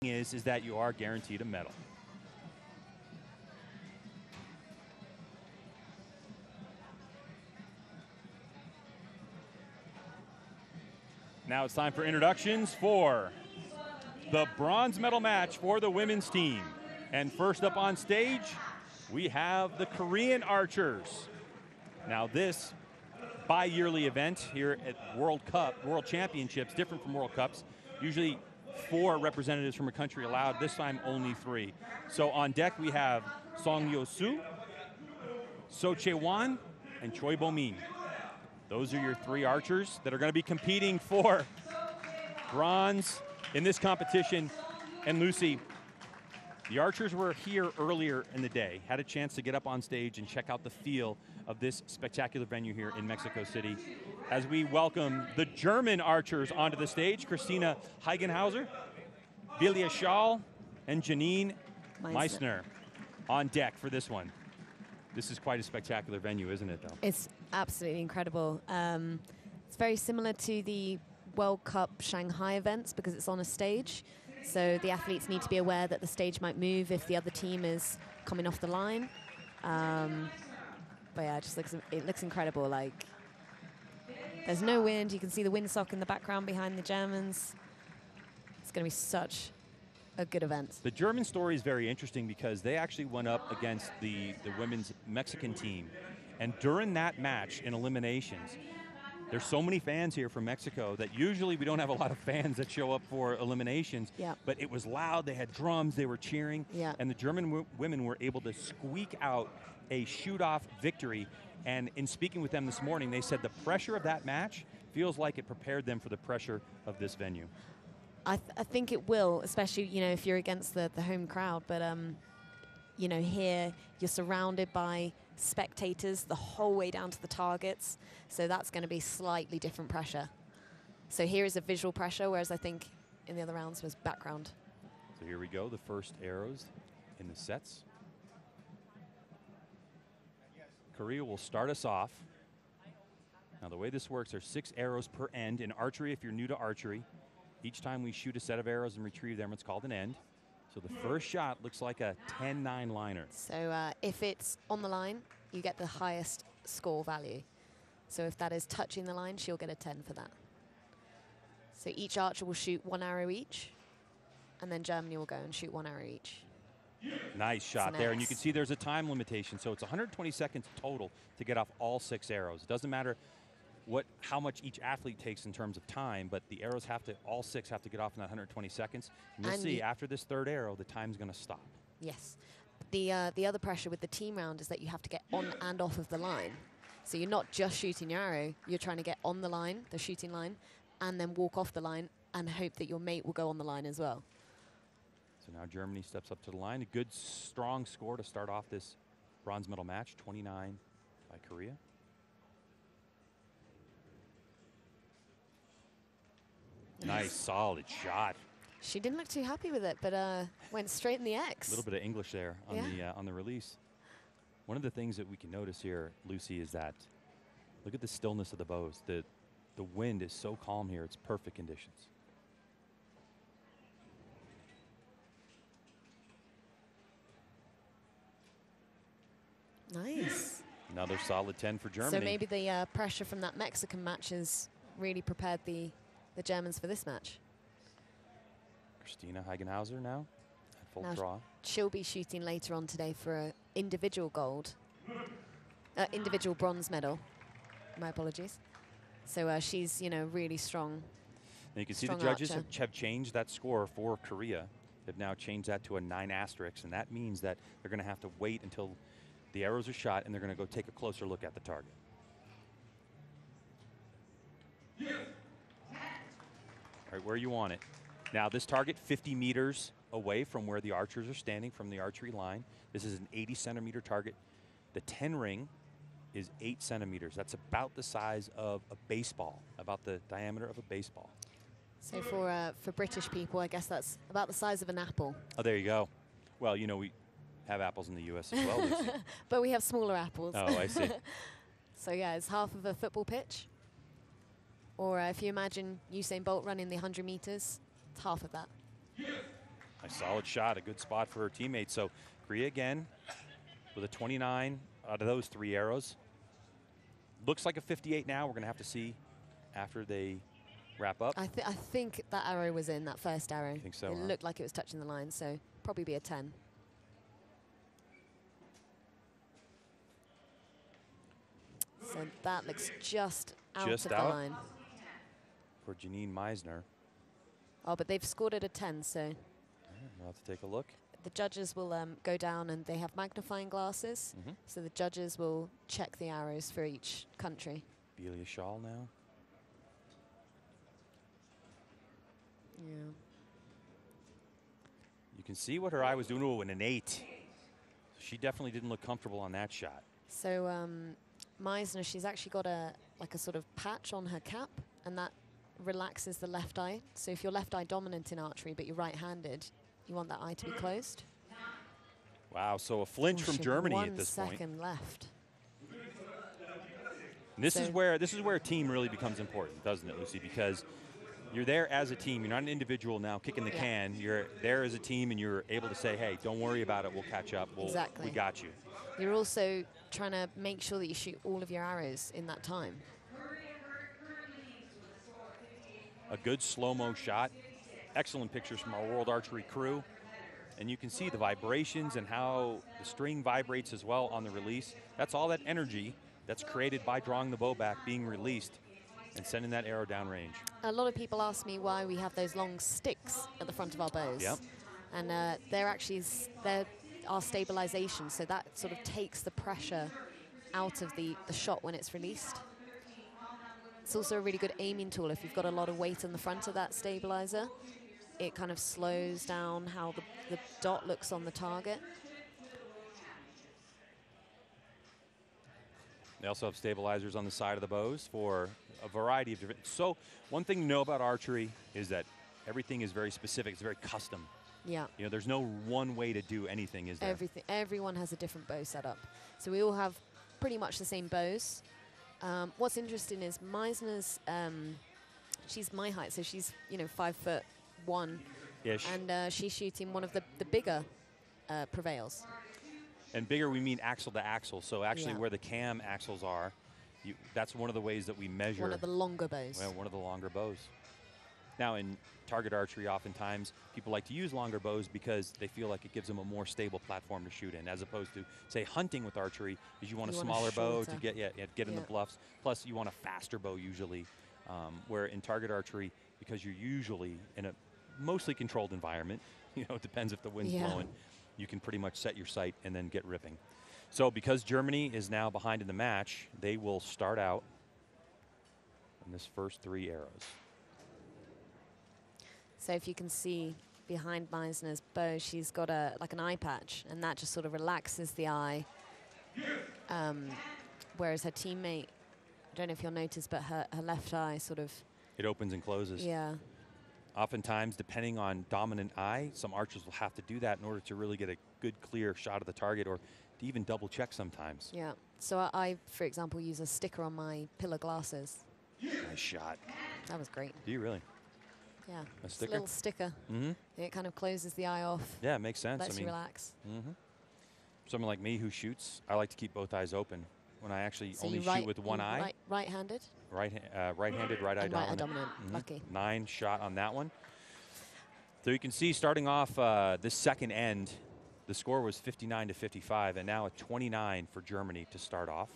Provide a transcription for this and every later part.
is that you are guaranteed a medal. Now it's time for introductions for the bronze medal match for the women's team. And first up on stage, we have the Korean archers. Now this bi-yearly event here at World Championships, different from World Cups. Usually 4 representatives from a country allowed, this time only 3. So on deck we have Song Yo-soo, So Chaewon, and Choi Bomin. Those are your 3 archers that are going to be competing for bronze in this competition. And Lucy, the archers were here earlier in the day, had a chance to get up on stage and check out the feel of this spectacular venue here in Mexico City. As we welcome the German archers onto the stage, Kristina Heigenhauser, Velia Schall, and Janine Meissner on deck for this one. This is quite a spectacular venue, isn't it, though? It's absolutely incredible. It's very similar to the World Cup Shanghai events because it's on a stage. So the athletes need to be aware that the stage might move if the other team is coming off the line. But yeah, it looks incredible. Like, there's no wind. You can see the windsock in the background behind the Germans. It's going to be such a good event. The German story is very interesting because they actually went up against the women's Mexican team. And during that match in eliminations, there's so many fans here from Mexico that usually we don't have a lot of fans that show up for eliminations. Yeah. But it was loud. They had drums. They were cheering. Yeah. And the German women were able to squeak out a shoot-off victory. And in speaking with them this morning, they said the pressure of that match feels like it prepared them for the pressure of this venue. I think it will, especially, if you're against the home crowd. But, here you're surrounded by spectators the whole way down to the targets. So that's going to be slightly different pressure. So here is a visual pressure, whereas I think in the other rounds was background. So here we go, the first arrows in the sets. Korea will start us off. Now the way this works, there's 6 arrows per end. In archery, if you're new to archery, each time we shoot a set of arrows and retrieve them, it's called an end. So the first shot looks like a 10-9 liner. So if it's on the line, you get the highest score value. So if that is touching the line, she'll get a 10 for that. So each archer will shoot 1 arrow each, and then Germany will go and shoot 1 arrow each. Nice shot there, and you can see there's a time limitation. So it's 120 seconds total to get off all 6 arrows. It doesn't matter how much each athlete takes in terms of time, but the arrows all 6 have to get off in that 120 seconds. And you'll see after this 3rd arrow, the time's going to stop. Yes. The other pressure with the team round is that you have to get on and off of the line. So you're not just shooting your arrow, you're trying to get on the line, the shooting line, and then walk off the line and hope that your mate will go on the line as well. So now Germany steps up to the line. A good, strong score to start off this bronze medal match, 29 by Korea. Nice, solid shot. She didn't look too happy with it, but went straight in the X. A little bit of English there on the release. One of the things that we can notice here, Lucy, is that look at the stillness of the bows. The wind is so calm here. It's perfect conditions. Nice. Another solid 10 for Germany. So maybe the pressure from that Mexican match has really prepared the Germans for this match. Kristina Heigenhauser now at full draw. She'll be shooting later on today for an individual individual bronze medal. My apologies. So she's, really strong. Now you can see the judges have changed that score for Korea. They've now changed that to a 9 asterisk, and that means that they're going to have to wait until the arrows are shot, and they're going to go take a closer look at the target. All right, where you want it. Now this target 50 meters away from where the archers are standing from the archery line. This is an 80 centimeter target. The 10 ring is 8 centimeters. That's about the size of a baseball, about the diameter of a baseball. So for British people, I guess that's about the size of an apple. Oh, there you go. Well, we have apples in the U.S. as well, Lucy. But we have smaller apples. Oh, I see. So yeah, it's half of a football pitch. Or if you imagine Usain Bolt running the 100 meters, it's half of that. A solid shot, a good spot for her teammates. So Korea again with a 29 out of those 3 arrows. Looks like a 58 now. We're going to have to see after they wrap up. I think that arrow was in, that first arrow. I think so. It looked like it was touching the line, so probably be a 10. So that looks just out of the line. For Janine Meissner. Oh, but they've scored at a 10, so. We'll have to take a look. The judges will go down, and they have magnifying glasses. So the judges will check the arrows for each country. Velia Schall now. Yeah. You can see what her eye was doing. Oh, an 8. She definitely didn't look comfortable on that shot. So Meissner, she's actually got a sort of patch on her cap, and that relaxes the left eye. So if you're left eye dominant in archery, but you're right-handed, you want that eye to be closed. Wow, so a flinch from Germany at this point. 1 second left. And this is where a team really becomes important, doesn't it, Lucy? Because you're there as a team. You're not an individual now kicking the can. You're there as a team, and you're able to say, hey, don't worry about it. We'll catch up. Exactly. We got you. You're also trying to make sure that you shoot all of your arrows in that time. A good slow-mo shot. Excellent pictures from our World Archery crew. And you can see the vibrations and how the string vibrates as well on the release. That's all that energy that's created by drawing the bow back being released and sending that arrow downrange. A lot of people ask me why we have those long sticks at the front of our bows. Yep. And they're our stabilization, so that sort of takes the pressure out of the shot when it's released. It's also a really good aiming tool. If you've got a lot of weight on the front of that stabilizer, it kind of slows down how the dot looks on the target. They also have stabilizers on the side of the bows for a variety of different. So one thing to know about archery is that everything is very specific. It's very custom. Yeah. You know, there's no one way to do anything, is there? Everyone has a different bow setup. So we all have pretty much the same bows. What's interesting is Meissner's, she's my height, so she's, 5'1", and she's shooting one of the bigger prevails. And bigger, we mean axle to axle. So actually, where the cam axles are, that's one of the ways that we measure. One of the longer bows. Well, one of the longer bows. Now, in target archery, oftentimes people like to use longer bows because they feel like it gives them a more stable platform to shoot in, as opposed to, say, hunting with archery, is you want a smaller bow to get in the bluffs. Plus, you want a faster bow usually. Where in target archery, because you're usually in a mostly controlled environment, it depends if the wind's blowing, you can pretty much set your sight and then get ripping. So because Germany is now behind in the match, they will start out in this first 3 arrows. So if you can see behind Meissner's bow, she's got like an eye patch, and that just sort of relaxes the eye. Whereas her teammate, I don't know if you'll notice, but her left eye sort of... It opens and closes. Yeah. Oftentimes, depending on dominant eye, some archers will have to do that in order to really get a good, clear shot of the target, or to even double check sometimes. Yeah. So I, for example, use a sticker on my pillar glasses. Nice shot. That was great. Do you really? Yeah. A sticker? A little sticker. Mm-hmm. It kind of closes the eye off. Yeah, it makes sense. Lets you relax. Mm-hmm. Someone like me who shoots, I like to keep both eyes open. When I actually only shoot with one eye. Right-handed? Right-handed, right eye dominant. Right eye dominant. Lucky. 9 shot on that one. So you can see starting off this second end, the score was 59-55, and now a 29 for Germany to start off.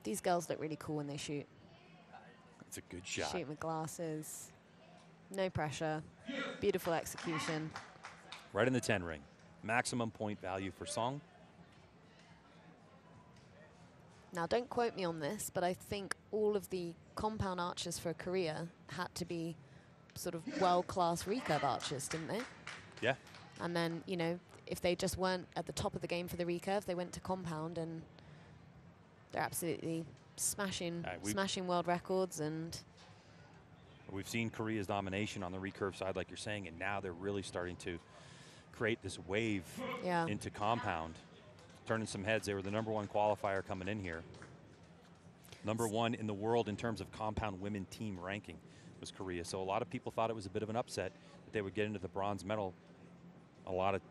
These girls look really cool when they shoot. It's a good shot. Shoot with glasses. No pressure. Beautiful execution. Right in the 10 ring. Maximum point value for Song. Now, don't quote me on this, but I think all of the compound archers for Korea had to be sort of world-class recurve archers, didn't they? Yeah. And then, if they just weren't at the top of the game for the recurve, they went to compound, and they're absolutely smashing world records. And we've seen Korea's domination on the recurve side, like you're saying, and now they're really starting to create this wave into compound. Turning some heads. They were the #1 qualifier coming in here. #1 in the world in terms of compound women team ranking was Korea. So a lot of people thought it was a bit of an upset that they would get into the bronze medal a lot of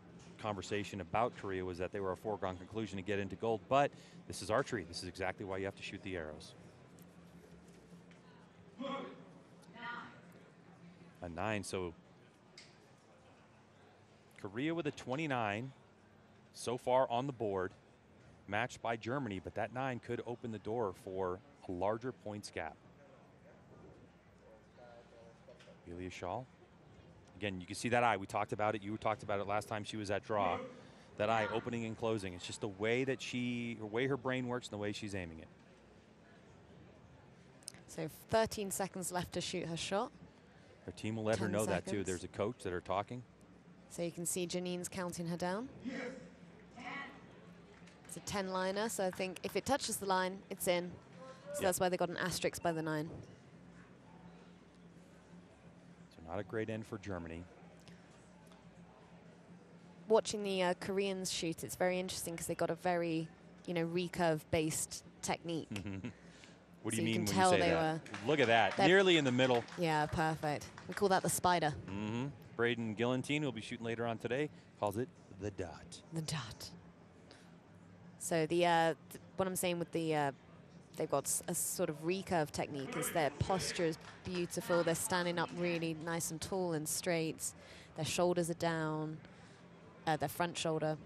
conversation about Korea was that they were a foregone conclusion to get into gold, but this is archery. This is exactly why you have to shoot the arrows. A 9, so Korea with a 29 so far on the board, matched by Germany, but that 9 could open the door for a larger points gap. Velia Schall. Again, you can see that eye. We talked about it. You talked about it last time she was at draw. That eye opening and closing. It's just the way that her brain works and the way she's aiming it. So 13 seconds left to shoot her shot. Her team will let her know that too. There's a coach that are talking. So you can see Janine's counting her down. It's a 10-liner, so I think if it touches the line, it's in. So that's why they got an asterisk by the 9. So not a great end for Germany. Watching the Koreans shoot, it's very interesting because they got a very, recurve-based technique. What do you mean when you say that? Look at that, nearly in the middle. Yeah, perfect. We call that the spider. Braden Gillantine, who will be shooting later on today, calls it the dot. The dot. So what I'm saying with they've got a sort of recurve technique is their posture is beautiful. They're standing up really nice and tall and straight. Their shoulders are down, their front shoulder.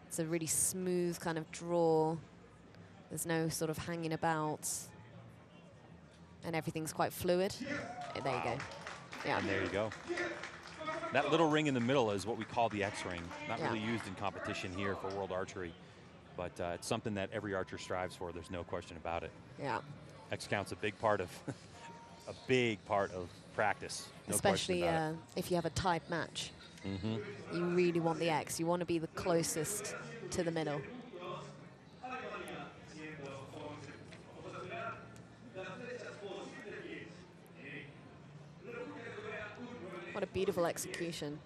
It's a really smooth kind of draw. There's no sort of hanging about. And everything's quite fluid. There you go. Yeah. And there you go. That little ring in the middle is what we call the X ring. Not really used in competition here for World Archery, but it's something that every archer strives for. There's no question about it. Yeah. X count's a big part of practice. No Especially if you have a tight match. You really want the X. You want to be the closest to the middle. What a beautiful execution.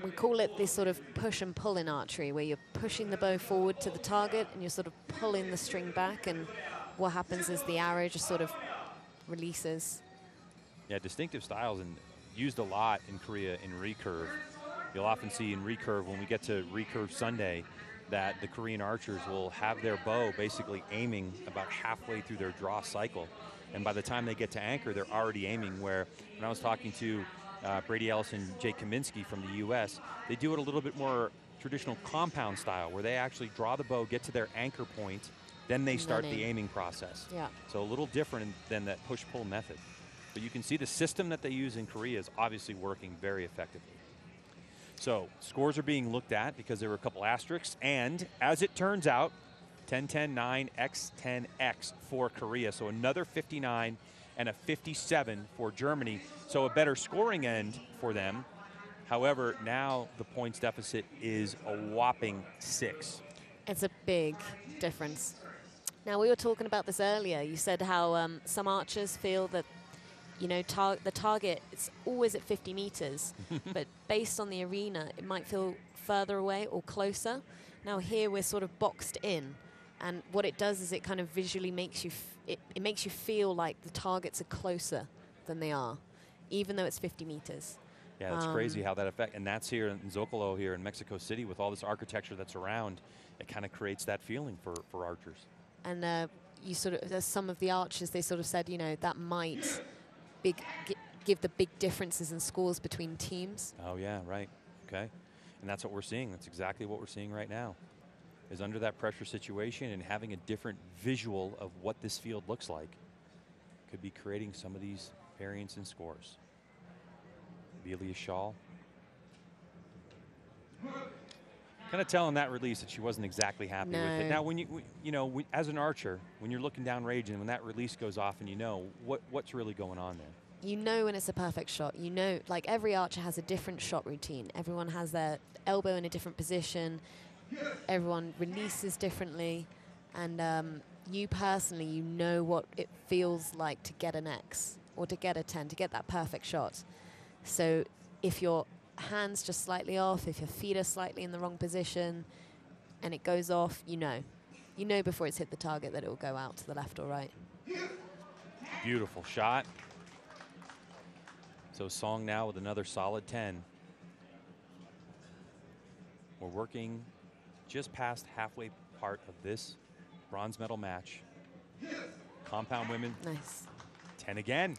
We call it this sort of push and pull in archery, where you're pushing the bow forward to the target and you're sort of pulling the string back, and what happens is the arrow just sort of releases. Yeah, distinctive styles and used a lot in Korea in recurve. You'll often see in recurve, when we get to recurve Sunday, that the Korean archers will have their bow basically aiming about halfway through their draw cycle. And by the time they get to anchor, they're already aiming. Where when I was talking to Brady Ellis and Jay Kaminsky from the U.S., they do it a little bit more traditional compound style, where they actually draw the bow, get to their anchor point, then they start the aiming process. Yeah. So a little different than that push-pull method. But you can see the system that they use in Korea is obviously working very effectively. So scores are being looked at because there were a couple asterisks, and as it turns out, 10-10-9 X10X for Korea. So another 59 and a 57 for Germany. So a better scoring end for them. However, now the points deficit is a whopping 6. It's a big difference. Now, we were talking about this earlier. You said how some archers feel that, the target is always at 50 meters, but based on the arena, it might feel further away or closer. Now here we're sort of boxed in. And what it does is it kind of visually makes you, it makes you feel like the targets are closer than they are, even though it's 50 meters. Yeah, that's crazy how that affects. And that's here in Zocalo here in Mexico City with all this architecture that's around. It kind of creates that feeling for archers. And you sort of, some of the archers, they sort of said, that might give the big differences in scores between teams. Oh, yeah, right. Okay. And that's what we're seeing. That's exactly what we're seeing right now. Is under that pressure situation and having a different visual of what this field looks like could be creating some of these variance in scores. Velia Schall. Kind of telling that release that she wasn't exactly happy with it. Now, when as an archer, when you're looking down range and when that release goes off and what's really going on there. When it's a perfect shot. Like every archer has a different shot routine. Everyone has their elbow in a different position. Everyone releases differently, and you personally, what it feels like to get an X or to get a 10, to get that perfect shot. So if your hand's just slightly off, if your feet are slightly in the wrong position, and it goes off, you know before it's hit the target that it will go out to the left or right. Beautiful shot. So Song now with another solid 10. We're working just past halfway part of this bronze medal match. Compound women. Nice. 10 again.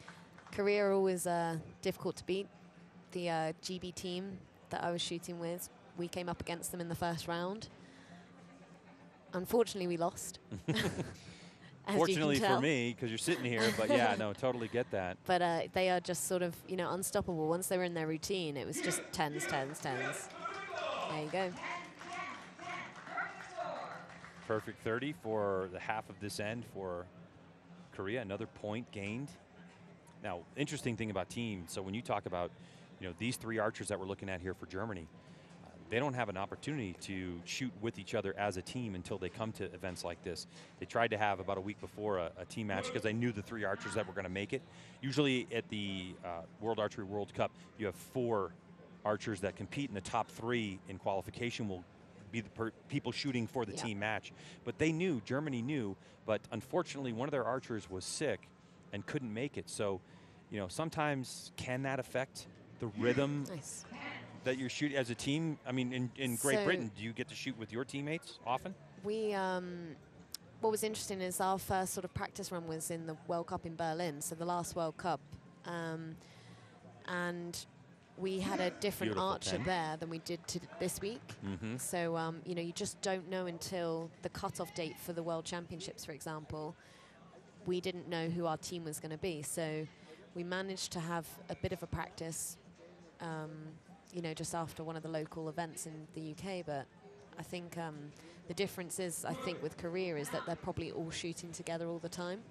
Korea are always difficult to beat. The GB team that I was shooting with, we came up against them in the first round. Unfortunately, we lost. Fortunately for me, because you're sitting here, but yeah, no, totally get that. But they are just sort of, you know, unstoppable. Once they were in their routine, it was just tens, tens, tens. There you go. Perfect 30 for the half of this end for Korea. Another point gained. Now, interesting thing about teams. So when you talk about, you know, these three archers that we're looking at here for Germany, they don't have an opportunity to shoot with each other as a team until they come to events like this. They tried to have about a week before a team match because they knew the three archers that were going to make it. Usually at the World Archery World Cup, you have 4 archers that compete, and the top 3 in qualification will be the people shooting for the team match. But they knew, Germany knew, but unfortunately one of their archers was sick and couldn't make it. So, you know, sometimes can that affect the rhythm that you're shooting as a team? I mean, in Great Britain, do you get to shoot with your teammates often? We, what was interesting is our first sort of practice run was in the World Cup in Berlin, so the last World Cup. And we had a different archer there than we did this week. So, you know, you just don't know until the cutoff date for the World Championships, for example. We didn't know who our team was going to be. So we managed to have a bit of a practice, you know, just after one of the local events in the UK. But I think the difference is, I think, with Korea is that they're probably all shooting together all the time.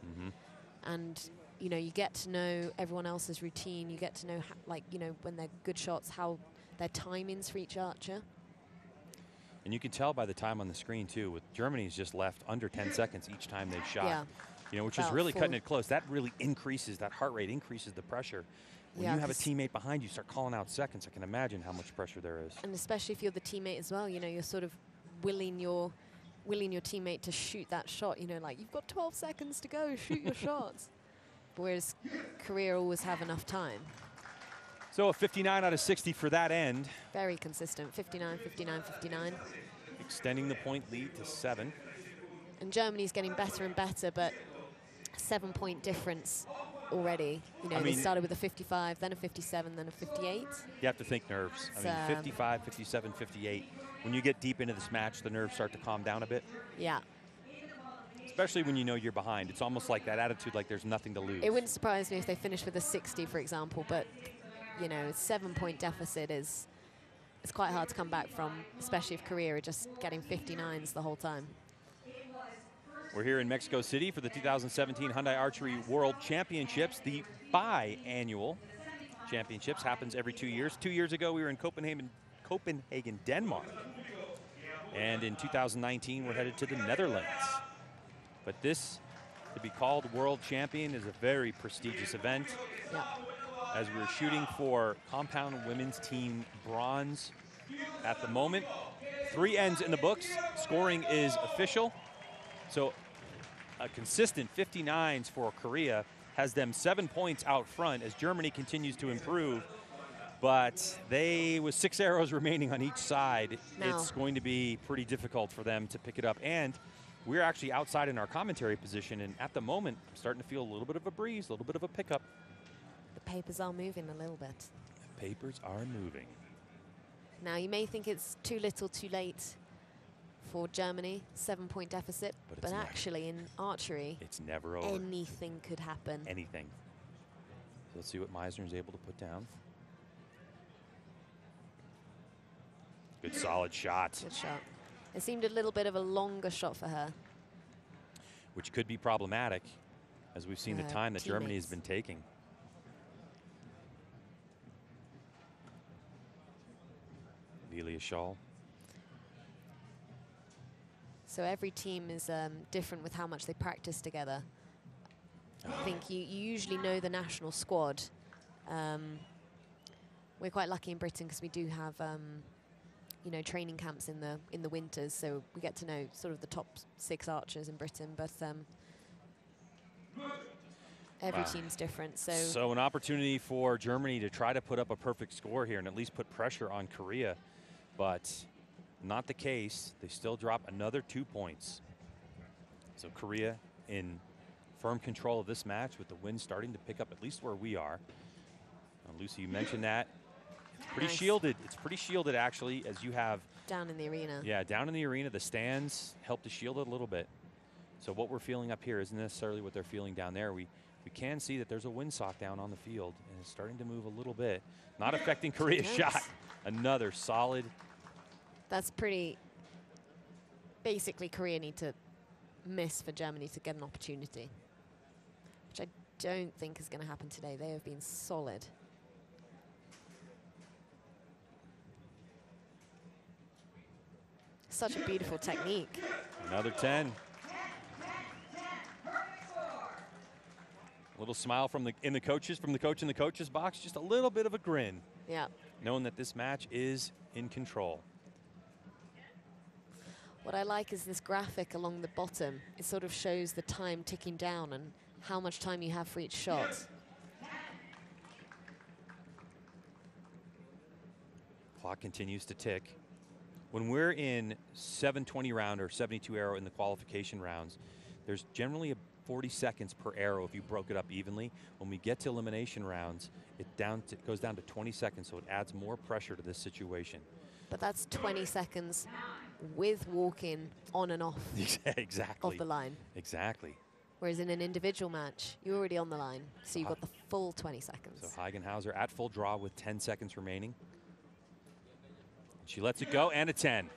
And you know, you get to know everyone else's routine. You get to know, like, you know, when they're good shots, how their timings for each archer. And you can tell by the time on the screen, too, with Germany's just left under 10 seconds each time they've shot. You know, which is really cutting it close. That really increases, that heart rate increases the pressure. When you have a teammate behind you, start calling out seconds, I can imagine how much pressure there is. And especially if you're the teammate as well, you know, you're sort of willing your teammate to shoot that shot. You know, like, you've got 12 seconds to go, shoot your shots. Whereas Korea always have enough time. So a 59 out of 60 for that end. Very consistent, 59, 59, 59. Extending the point lead to 7. And Germany's getting better and better, but 7-point difference already. You know, they started with a 55, then a 57, then a 58. You have to think nerves. I mean, 55, 57, 58. When you get deep into this match, the nerves start to calm down a bit. Yeah. Especially when you know you're behind. It's almost like that attitude, like there's nothing to lose. It wouldn't surprise me if they finished with a 60, for example, but, you know, 7-point deficit is it's quite hard to come back from, especially if Korea are just getting 59s the whole time. We're here in Mexico City for the 2017 Hyundai Archery World Championships. The biannual championships happens every 2 years. 2 years ago, we were in Copenhagen, Denmark. And in 2019, we're headed to the Netherlands. But this, to be called World Champion, is a very prestigious event. As we're shooting for compound women's team bronze at the moment. 3 ends in the books. Scoring is official. So a consistent 59s for Korea has them 7 points out front as Germany continues to improve. But they, with 6 arrows remaining on each side, it's going to be pretty difficult for them to pick it up. And we're actually outside in our commentary position, and at the moment, I'm starting to feel a little bit of a breeze, a little bit of a pickup. The papers are moving a little bit. The papers are moving. Now, you may think it's too little, too late for Germany, 7-point deficit, but actually in archery, it's never over. Anything could happen. Anything. So let's see what Meissner is able to put down. Good solid shot. Good shot. It seemed a little bit of a longer shot for her. Which could be problematic, as we've seen the time that Germany has been taking. Velia Schall. So every team is different with how much they practice together. I think you usually know the national squad. We're quite lucky in Britain because we do have you know, training camps in the winters, so we get to know sort of the top 6 archers in Britain. But Every team's different. So an opportunity for Germany to try to put up a perfect score here and at least put pressure on Korea, but not the case. They still drop another 2 points. So Korea in firm control of this match with the wind starting to pick up at least where we are. Lucy, you mentioned that. It's pretty shielded. It's pretty shielded actually, as you have down in the arena. Yeah, down in the arena, the stands help to shield it a little bit. So what we're feeling up here isn't necessarily what they're feeling down there. We can see that there's a windsock down on the field, and it's starting to move a little bit. Not affecting Korea's shot. Another solid. That's pretty. Basically, Korea need to miss for Germany to get an opportunity, which I don't think is going to happen today. They have been solid. Such a beautiful technique. Another 10. A little smile from the coach in the coach's box, just a little bit of a grin. Yeah. Knowing that this match is in control. What I like is this graphic along the bottom. It sort of shows the time ticking down and how much time you have for each shot. Clock continues to tick. When we're in 720 round or 72 arrow in the qualification rounds, there's generally 40 seconds per arrow if you broke it up evenly. When we get to elimination rounds, it goes down to 20 seconds, so it adds more pressure to this situation. But that's 20 seconds with walking on and off exactly. of the line. Exactly. Whereas in an individual match, you're already on the line, so you've got the full 20 seconds. So Heigenhauser at full draw with 10 seconds remaining. She lets it go, and a 10.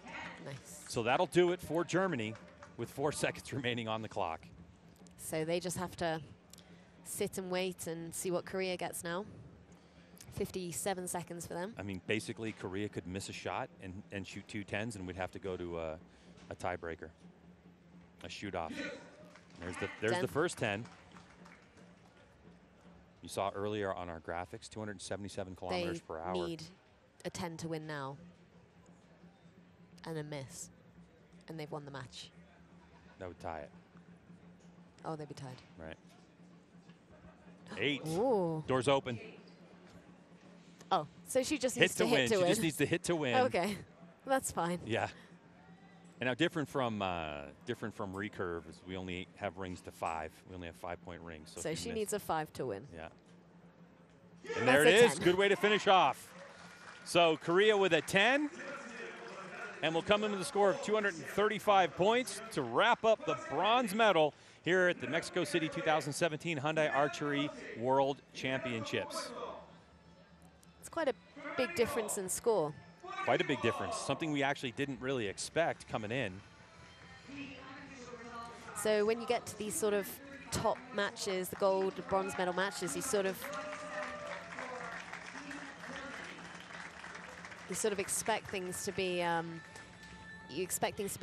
Nice. So that'll do it for Germany with 4 seconds remaining on the clock. So they just have to sit and wait and see what Korea gets now. 57 seconds for them. I mean, basically, Korea could miss a shot and shoot 2 10s, and we'd have to go to a tiebreaker, a shoot-off. There's the first 10. You saw earlier on our graphics, 277 kilometers per hour. They need a 10 to win now. And a miss. And they've won the match. That would tie it. Oh, they'd be tied. Right. 8. Ooh. Doors open. Oh, so she just needs to hit to win. She just needs to hit to win. Okay, that's fine. Yeah. And now different from recurve is we only have rings to 5. We only have 5-point rings. So she needs a 5 to win. Yeah. And there it is. 10. Good way to finish off. So Korea with a 10. And we'll come in with a score of 235 points to wrap up the bronze medal here at the Mexico City 2017 Hyundai Archery World Championships. It's quite a big difference in score. Quite a big difference. Something we actually didn't really expect coming in. So when you get to these sort of top matches, the gold, the bronze medal matches, you sort of expect things to be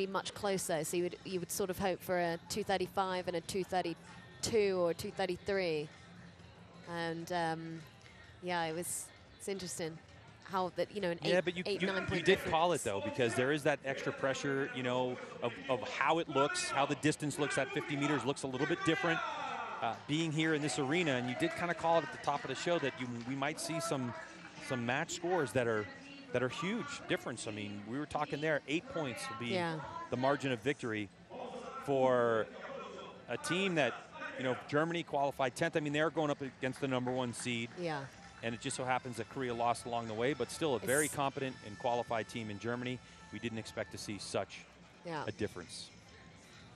much closer. So you would sort of hope for a 235 and a 232 or 233. And yeah, it's interesting how that, you know, an 8, but you 9 point did difference. call it though, because there is that extra pressure, you know, of how it looks, how the distance looks at 50 meters looks a little bit different. Being here in this arena, and you did kind of call it at the top of the show that we might see some match scores that are huge difference. I mean, we were talking there, 8 points will be the margin of victory for a team that, you know, Germany qualified 10th. I mean, they're going up against the #1 seed. Yeah. And it just so happens that Korea lost along the way, but still a very competent and qualified team in Germany. We didn't expect to see such a difference.